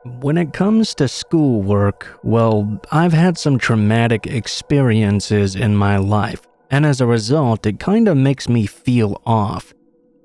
When it comes to schoolwork, well, I've had some traumatic experiences in my life, and as a result, it kinda makes me feel off.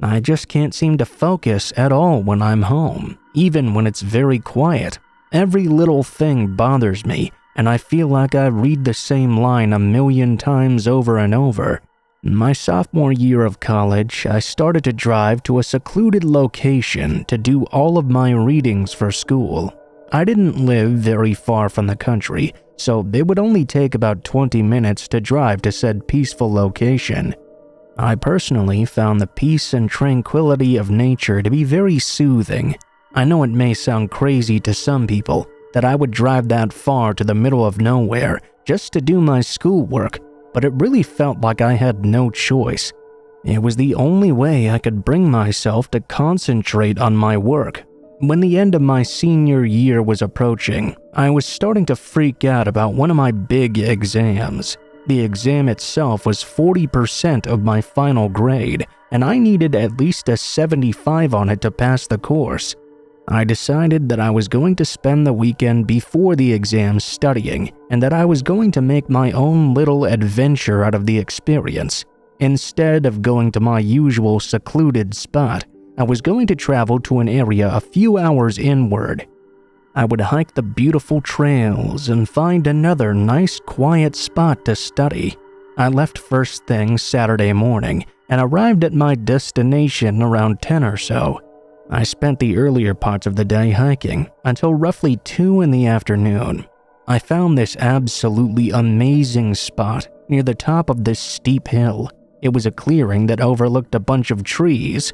I just can't seem to focus at all when I'm home, even when it's very quiet. Every little thing bothers me, and I feel like I read the same line a million times over and over. My sophomore year of college, I started to drive to a secluded location to do all of my readings for school. I didn't live very far from the country, so it would only take about 20 minutes to drive to said peaceful location. I personally found the peace and tranquility of nature to be very soothing. I know it may sound crazy to some people that I would drive that far to the middle of nowhere just to do my schoolwork, but it really felt like I had no choice. It was the only way I could bring myself to concentrate on my work. When the end of my senior year was approaching, I was starting to freak out about one of my big exams. The exam itself was 40% of my final grade, and I needed at least a 75 on it to pass the course. I decided that I was going to spend the weekend before the exam studying, and that I was going to make my own little adventure out of the experience. Instead of going to my usual secluded spot, I was going to travel to an area a few hours inward. I would hike the beautiful trails and find another nice quiet spot to study. I left first thing Saturday morning and arrived at my destination around 10 or so. I spent the earlier parts of the day hiking until roughly 2 in the afternoon. I found this absolutely amazing spot near the top of this steep hill. It was a clearing that overlooked a bunch of trees.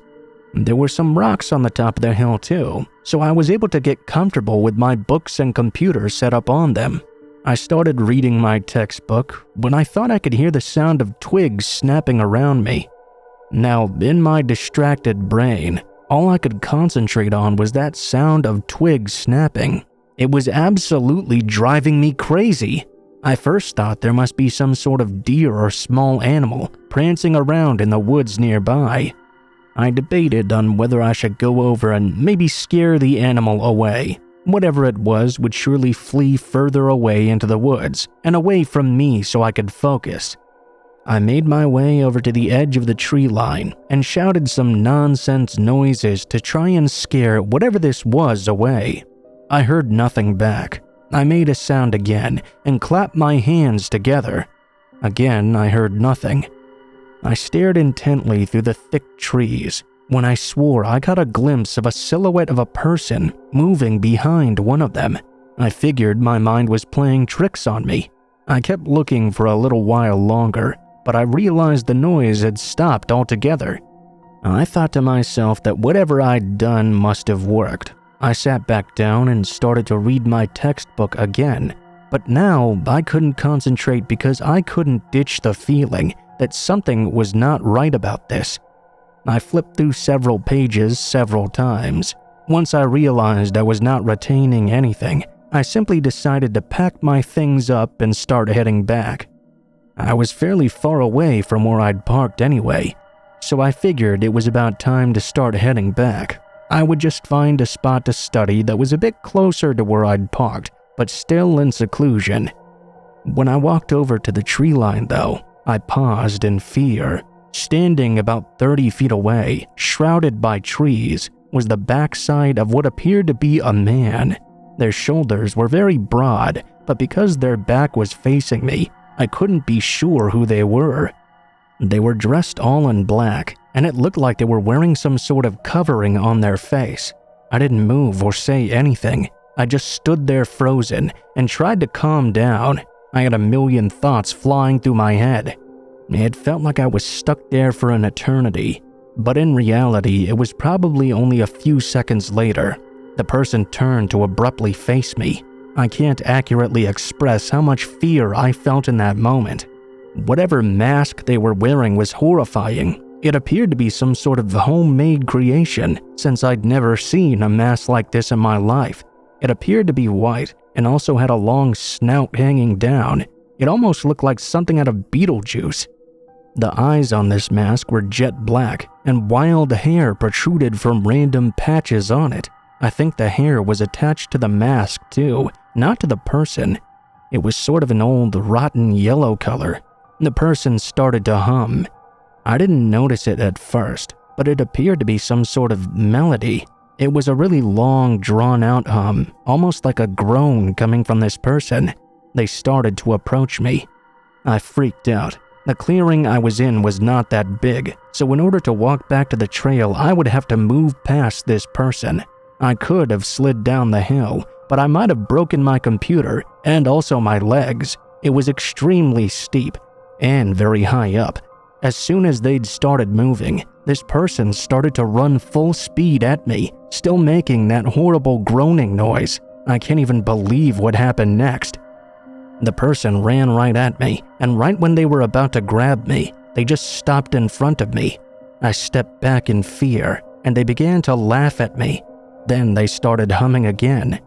There were some rocks on the top of the hill too, so I was able to get comfortable with my books and computer set up on them. I started reading my textbook when I thought I could hear the sound of twigs snapping around me. Now, in my distracted brain, all I could concentrate on was that sound of twigs snapping. It was absolutely driving me crazy. I first thought there must be some sort of deer or small animal prancing around in the woods nearby. I debated on whether I should go over and maybe scare the animal away. Whatever it was would surely flee further away into the woods and away from me so I could focus. I made my way over to the edge of the tree line and shouted some nonsense noises to try and scare whatever this was away. I heard nothing back. I made a sound again and clapped my hands together. Again, I heard nothing. I stared intently through the thick trees when I swore I got a glimpse of a silhouette of a person moving behind one of them. I figured my mind was playing tricks on me. I kept looking for a little while longer, but I realized the noise had stopped altogether. I thought to myself that whatever I'd done must have worked. I sat back down and started to read my textbook again, but now I couldn't concentrate because I couldn't ditch the feeling that something was not right about this. I flipped through several pages several times. Once I realized I was not retaining anything, I simply decided to pack my things up and start heading back. I was fairly far away from where I'd parked anyway, so I figured it was about time to start heading back. I would just find a spot to study that was a bit closer to where I'd parked, but still in seclusion. When I walked over to the tree line though, I paused in fear. Standing about 30 feet away, shrouded by trees, was the backside of what appeared to be a man. Their shoulders were very broad, but because their back was facing me, I couldn't be sure who they were. They were dressed all in black, and it looked like they were wearing some sort of covering on their face. I didn't move or say anything. I just stood there frozen and tried to calm down. I had a million thoughts flying through my head. It felt like I was stuck there for an eternity, but in reality, it was probably only a few seconds later. The person turned to abruptly face me. I can't accurately express how much fear I felt in that moment. Whatever mask they were wearing was horrifying. It appeared to be some sort of homemade creation, since I'd never seen a mask like this in my life. It appeared to be white and also had a long snout hanging down. It almost looked like something out of Beetlejuice. The eyes on this mask were jet black, and wild hair protruded from random patches on it. I think the hair was attached to the mask too, not to the person. It was sort of an old, rotten yellow color. The person started to hum. I didn't notice it at first, but it appeared to be some sort of melody. It was a really long, drawn-out hum, almost like a groan coming from this person. They started to approach me. I freaked out. The clearing I was in was not that big, so in order to walk back to the trail, I would have to move past this person. I could have slid down the hill, but I might have broken my computer and also my legs. It was extremely steep and very high up. As soon as they'd started moving, this person started to run full speed at me, still making that horrible groaning noise. I can't even believe what happened next. The person ran right at me, and right when they were about to grab me, they just stopped in front of me. I stepped back in fear, and they began to laugh at me. Then they started humming again.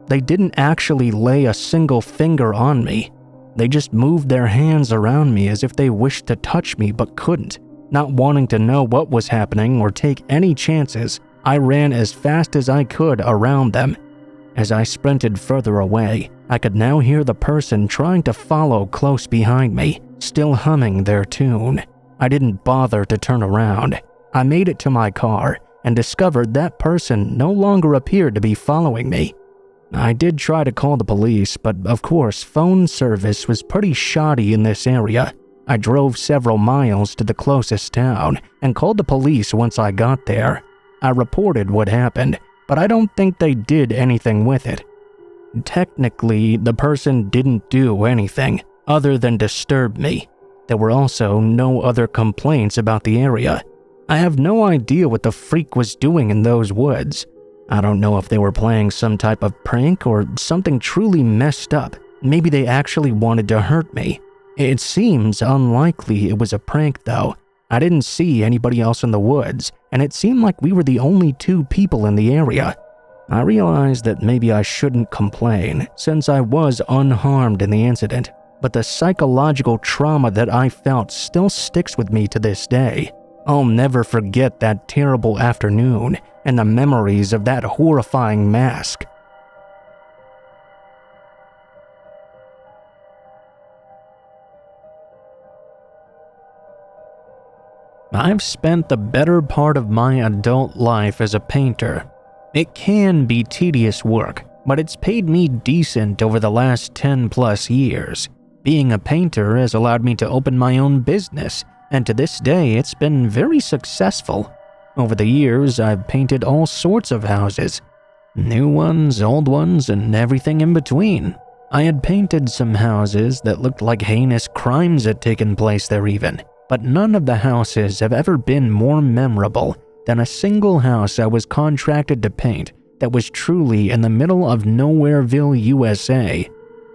They didn't actually lay a single finger on me. They just moved their hands around me as if they wished to touch me but couldn't. Not wanting to know what was happening or take any chances, I ran as fast as I could around them. As I sprinted further away, I could now hear the person trying to follow close behind me, still humming their tune. I didn't bother to turn around. I made it to my car and discovered that person no longer appeared to be following me. I did try to call the police, but of course, phone service was pretty shoddy in this area. I drove several miles to the closest town and called the police once I got there. I reported what happened, but I don't think they did anything with it. Technically, the person didn't do anything other than disturb me. There were also no other complaints about the area. I have no idea what the freak was doing in those woods. I don't know if they were playing some type of prank or something truly messed up. Maybe they actually wanted to hurt me. It seems unlikely it was a prank though. I didn't see anybody else in the woods, and it seemed like we were the only two people in the area. I realized that maybe I shouldn't complain, since I was unharmed in the incident, but the psychological trauma that I felt still sticks with me to this day. I'll never forget that terrible afternoon and the memories of that horrifying mask. I've spent the better part of my adult life as a painter. It can be tedious work, but it's paid me decent over the last 10+ years. Being a painter has allowed me to open my own business, and to this day it's been very successful. Over the years, I've painted all sorts of houses. New ones, old ones, and everything in between. I had painted some houses that looked like heinous crimes had taken place there even. But none of the houses have ever been more memorable than a single house I was contracted to paint that was truly in the middle of Nowhereville, USA.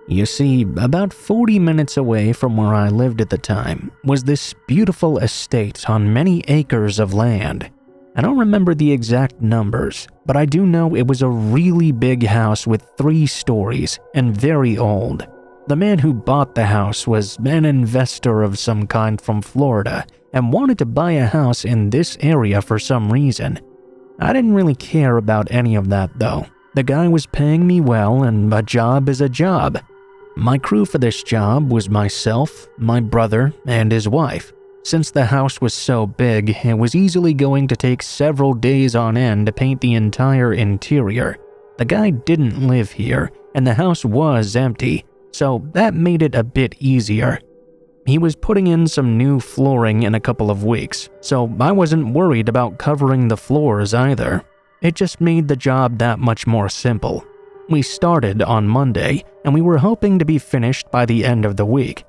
You see, about 40 minutes away from where I lived at the time was this beautiful estate on many acres of land. I don't remember the exact numbers, but I do know it was a really big house with 3 stories and very old. The man who bought the house was an investor of some kind from Florida and wanted to buy a house in this area for some reason. I didn't really care about any of that though. The guy was paying me well, and a job is a job. My crew for this job was myself, my brother, and his wife. Since the house was so big, it was easily going to take several days on end to paint the entire interior. The guy didn't live here, and the house was empty, so that made it a bit easier. He was putting in some new flooring in a couple of weeks, so I wasn't worried about covering the floors either. It just made the job that much more simple. We started on Monday, and we were hoping to be finished by the end of the week.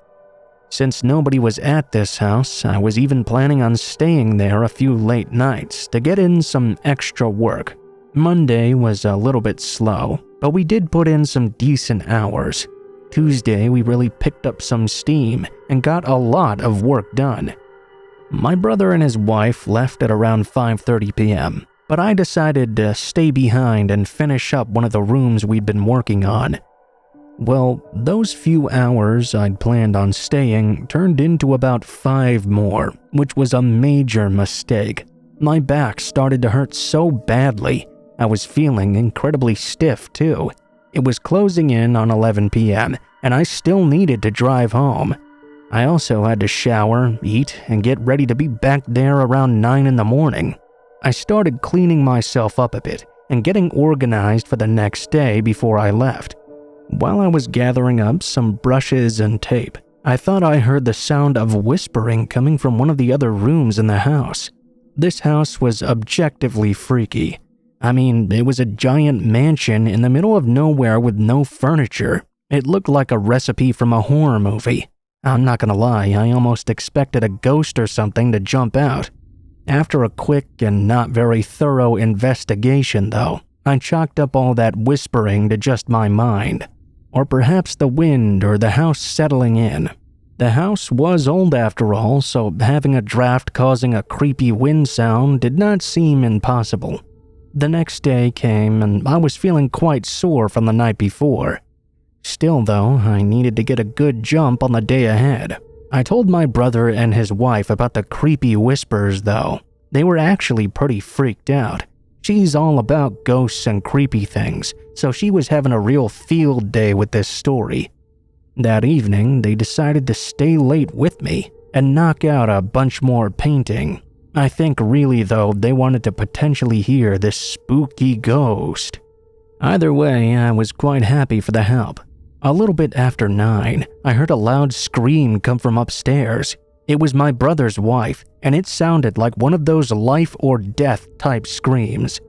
Since nobody was at this house, I was even planning on staying there a few late nights to get in some extra work. Monday was a little bit slow, but we did put in some decent hours. Tuesday, we really picked up some steam and got a lot of work done. My brother and his wife left at around 5:30 p.m., but I decided to stay behind and finish up one of the rooms we'd been working on. Well, those few hours I'd planned on staying turned into about 5 more, which was a major mistake. My back started to hurt so badly. I was feeling incredibly stiff too. It was closing in on 11 p.m., and I still needed to drive home. I also had to shower, eat, and get ready to be back there around 9 in the morning. I started cleaning myself up a bit and getting organized for the next day before I left. While I was gathering up some brushes and tape, I thought I heard the sound of whispering coming from one of the other rooms in the house. This house was objectively freaky. I mean, it was a giant mansion in the middle of nowhere with no furniture. It looked like a recipe from a horror movie. I'm not gonna lie, I almost expected a ghost or something to jump out. After a quick and not very thorough investigation, though, I chalked up all that whispering to just my mind. Or perhaps the wind or the house settling in. The house was old after all, so having a draft causing a creepy wind sound did not seem impossible. The next day came and I was feeling quite sore from the night before. Still though, I needed to get a good jump on the day ahead. I told my brother and his wife about the creepy whispers though. They were actually pretty freaked out. She's all about ghosts and creepy things, so she was having a real field day with this story. That evening, they decided to stay late with me and knock out a bunch more painting. I think really though, they wanted to potentially hear this spooky ghost. Either way, I was quite happy for the help. A little bit after 9, I heard a loud scream come from upstairs. It was my brother's wife, and it sounded like one of those life or death type screams.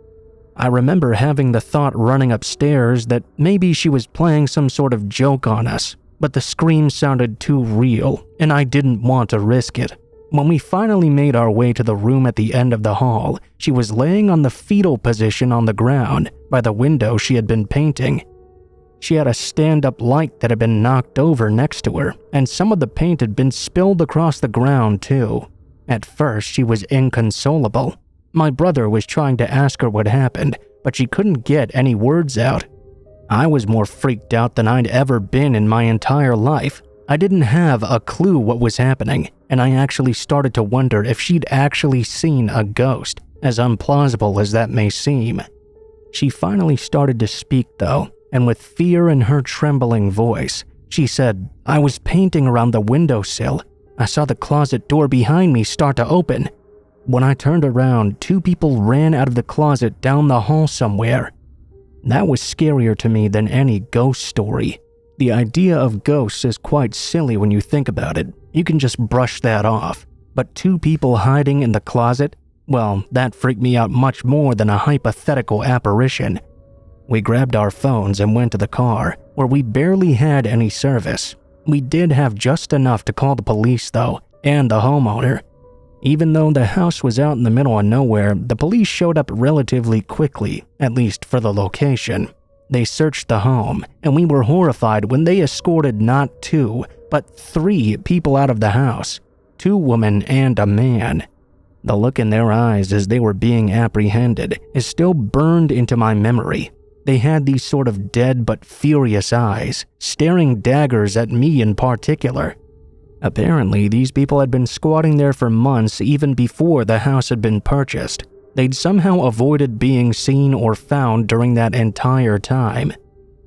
I remember having the thought running upstairs that maybe she was playing some sort of joke on us, but the scream sounded too real, and I didn't want to risk it. When we finally made our way to the room at the end of the hall, she was laying on the fetal position on the ground by the window she had been painting. She had a stand-up light that had been knocked over next to her, and some of the paint had been spilled across the ground too. At first, she was inconsolable. My brother was trying to ask her what happened, but she couldn't get any words out. I was more freaked out than I'd ever been in my entire life. I didn't have a clue what was happening, and I actually started to wonder if she'd actually seen a ghost, as implausible as that may seem. She finally started to speak though, and with fear in her trembling voice, she said, "I was painting around the windowsill. I saw the closet door behind me start to open. When I turned around, 2 people ran out of the closet down the hall somewhere." That was scarier to me than any ghost story. The idea of ghosts is quite silly when you think about it. You can just brush that off. But 2 people hiding in the closet? Well, that freaked me out much more than a hypothetical apparition. We grabbed our phones and went to the car, where we barely had any service. We did have just enough to call the police though, and the homeowner. Even though the house was out in the middle of nowhere, the police showed up relatively quickly, at least for the location. They searched the home, and we were horrified when they escorted not 2, but 3 people out of the house, 2 women and a man. The look in their eyes as they were being apprehended is still burned into my memory. They had these sort of dead but furious eyes, staring daggers at me in particular. Apparently, these people had been squatting there for months even before the house had been purchased. They'd somehow avoided being seen or found during that entire time.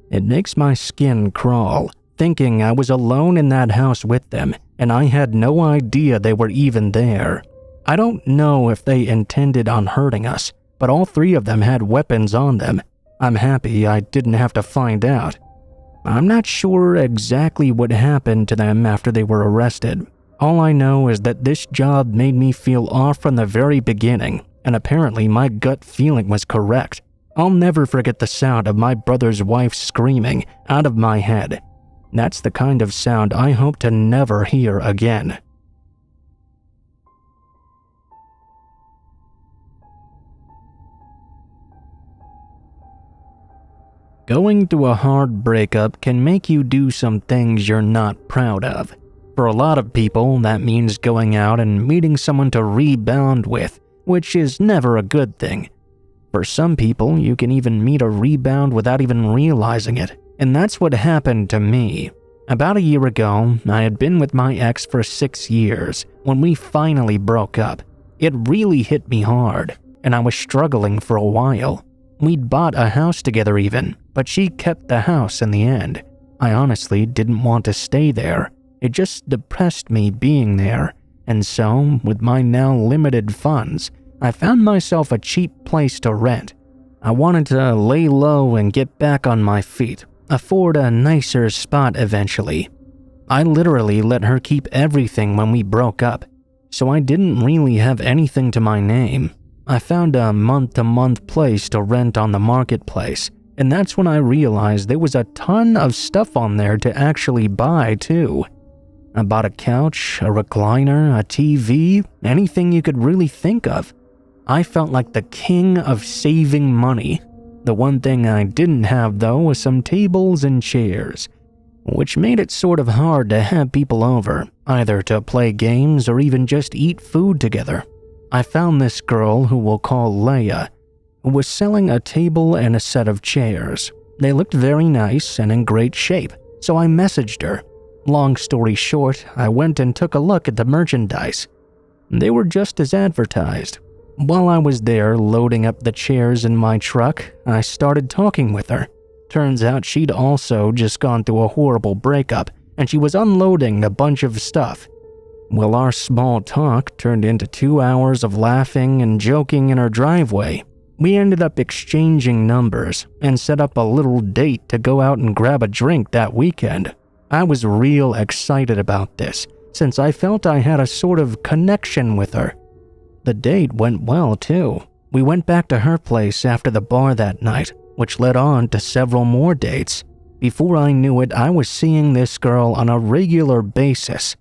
It makes my skin crawl, thinking I was alone in that house with them, and I had no idea they were even there. I don't know if they intended on hurting us, but all 3 of them had weapons on them. I'm happy I didn't have to find out. I'm not sure exactly what happened to them after they were arrested. All I know is that this job made me feel off from the very beginning, and apparently my gut feeling was correct. I'll never forget the sound of my brother's wife screaming out of my head. That's the kind of sound I hope to never hear again. Going through a hard breakup can make you do some things you're not proud of. For a lot of people, that means going out and meeting someone to rebound with, which is never a good thing. For some people, you can even meet a rebound without even realizing it, and that's what happened to me. About a year ago, I had been with my ex for 6 years when we finally broke up. It really hit me hard, and I was struggling for a while. We'd bought a house together even, but she kept the house in the end. I honestly didn't want to stay there. It just depressed me being there. And so, with my now limited funds, I found myself a cheap place to rent. I wanted to lay low and get back on my feet, afford a nicer spot eventually. I literally let her keep everything when we broke up, so I didn't really have anything to my name. I found a month-to-month place to rent on the marketplace, and that's when I realized there was a ton of stuff on there to actually buy too. I bought a couch, a recliner, a TV, anything you could really think of. I felt like the king of saving money. The one thing I didn't have though was some tables and chairs, which made it sort of hard to have people over, either to play games or even just eat food together. I found this girl who we'll call Leia, who was selling a table and a set of chairs. They looked very nice and in great shape, so I messaged her. Long story short, I went and took a look at the merchandise. They were just as advertised. While I was there loading up the chairs in my truck, I started talking with her. Turns out she'd also just gone through a horrible breakup, and she was unloading a bunch of stuff. Well, our small talk turned into 2 hours of laughing and joking in her driveway. We ended up exchanging numbers and set up a little date to go out and grab a drink that weekend. I was real excited about this, since I felt I had a sort of connection with her. The date went well too. We went back to her place after the bar that night, which led on to several more dates. Before I knew it, I was seeing this girl on a regular basis.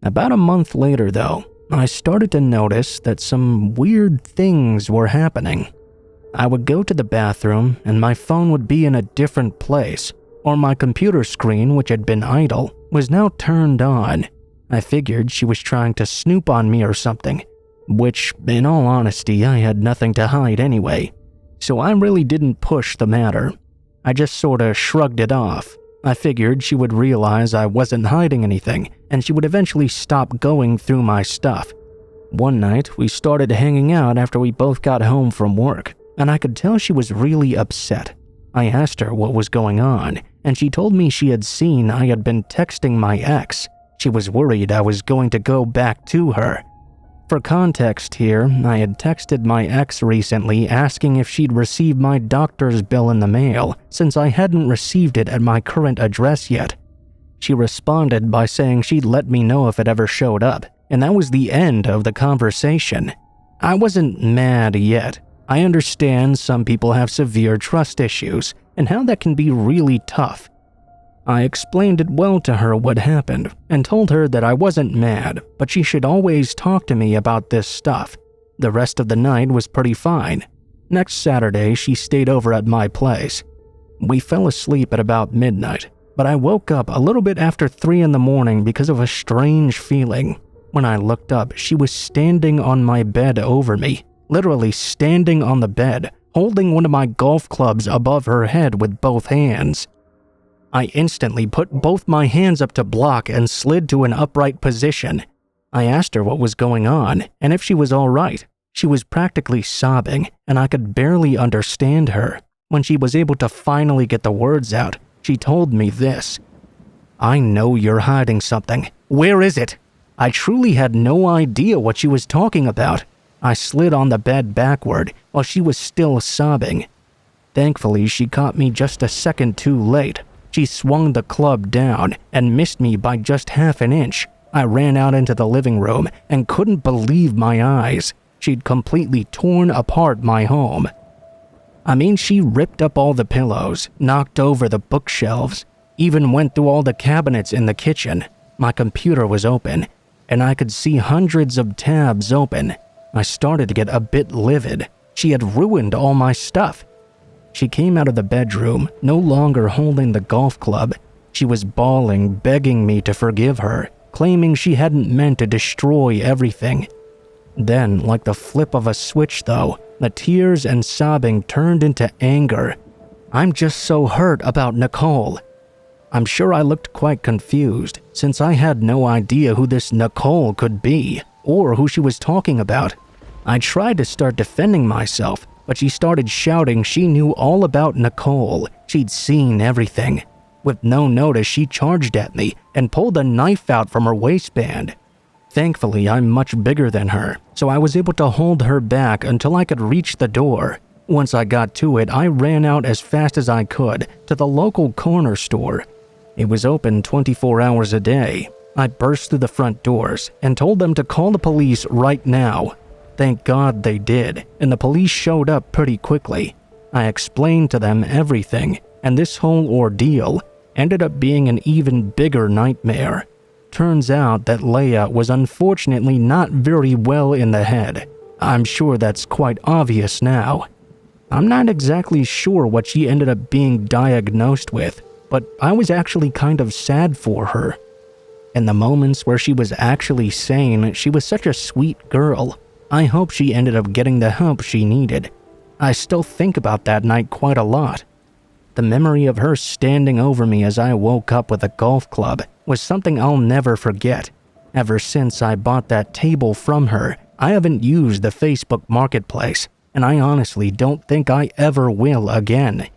About a month later though, I started to notice that some weird things were happening. I would go to the bathroom and my phone would be in a different place, or my computer screen, which had been idle, was now turned on. I figured she was trying to snoop on me or something, which, in all honesty, I had nothing to hide anyway, so I really didn't push the matter. I just sorta shrugged it off. I figured she would realize I wasn't hiding anything, and she would eventually stop going through my stuff. One night, we started hanging out after we both got home from work, and I could tell she was really upset. I asked her what was going on, and she told me she had seen I had been texting my ex. She was worried I was going to go back to her. For context here, I had texted my ex recently asking if she'd received my doctor's bill in the mail, since I hadn't received it at my current address yet. She responded by saying she'd let me know if it ever showed up, and that was the end of the conversation. I wasn't mad yet. I understand some people have severe trust issues, and how that can be really tough. I explained it well to her what happened, and told her that I wasn't mad, but she should always talk to me about this stuff. The rest of the night was pretty fine. Next Saturday, she stayed over at my place. We fell asleep at about midnight, but I woke up a little bit after 3 in the morning because of a strange feeling. When I looked up, she was standing on my bed over me, literally standing on the bed, holding one of my golf clubs above her head with both hands. I instantly put both my hands up to block and slid to an upright position. I asked her what was going on and if she was all right. She was practically sobbing, and I could barely understand her. When she was able to finally get the words out, she told me this: "I know you're hiding something. Where is it?" I truly had no idea what she was talking about. I slid on the bed backward while she was still sobbing. Thankfully, she caught me just a second too late. She swung the club down and missed me by just half an inch. I ran out into the living room and couldn't believe my eyes. She'd completely torn apart my home. I mean, she ripped up all the pillows, knocked over the bookshelves, even went through all the cabinets in the kitchen. My computer was open, and I could see hundreds of tabs open. I started to get a bit livid. She had ruined all my stuff. She came out of the bedroom, no longer holding the golf club. She was bawling, begging me to forgive her, claiming she hadn't meant to destroy everything. Then, like the flip of a switch though, the tears and sobbing turned into anger. "I'm just so hurt about Nicole." I'm sure I looked quite confused, since I had no idea who this Nicole could be, or who she was talking about. I tried to start defending myself, but she started shouting she knew all about Nicole. She'd seen everything. With no notice, she charged at me and pulled a knife out from her waistband. Thankfully, I'm much bigger than her, so I was able to hold her back until I could reach the door. Once I got to it, I ran out as fast as I could to the local corner store. It was open 24 hours a day. I burst through the front doors and told them to call the police right now. Thank God they did, and the police showed up pretty quickly. I explained to them everything, and this whole ordeal ended up being an even bigger nightmare. Turns out that Leia was unfortunately not very well in the head. I'm sure that's quite obvious now. I'm not exactly sure what she ended up being diagnosed with, but I was actually kind of sad for her. In the moments where she was actually sane, she was such a sweet girl. I hope she ended up getting the help she needed. I still think about that night quite a lot. The memory of her standing over me as I woke up with a golf club was something I'll never forget. Ever since I bought that table from her, I haven't used the Facebook Marketplace, and I honestly don't think I ever will again.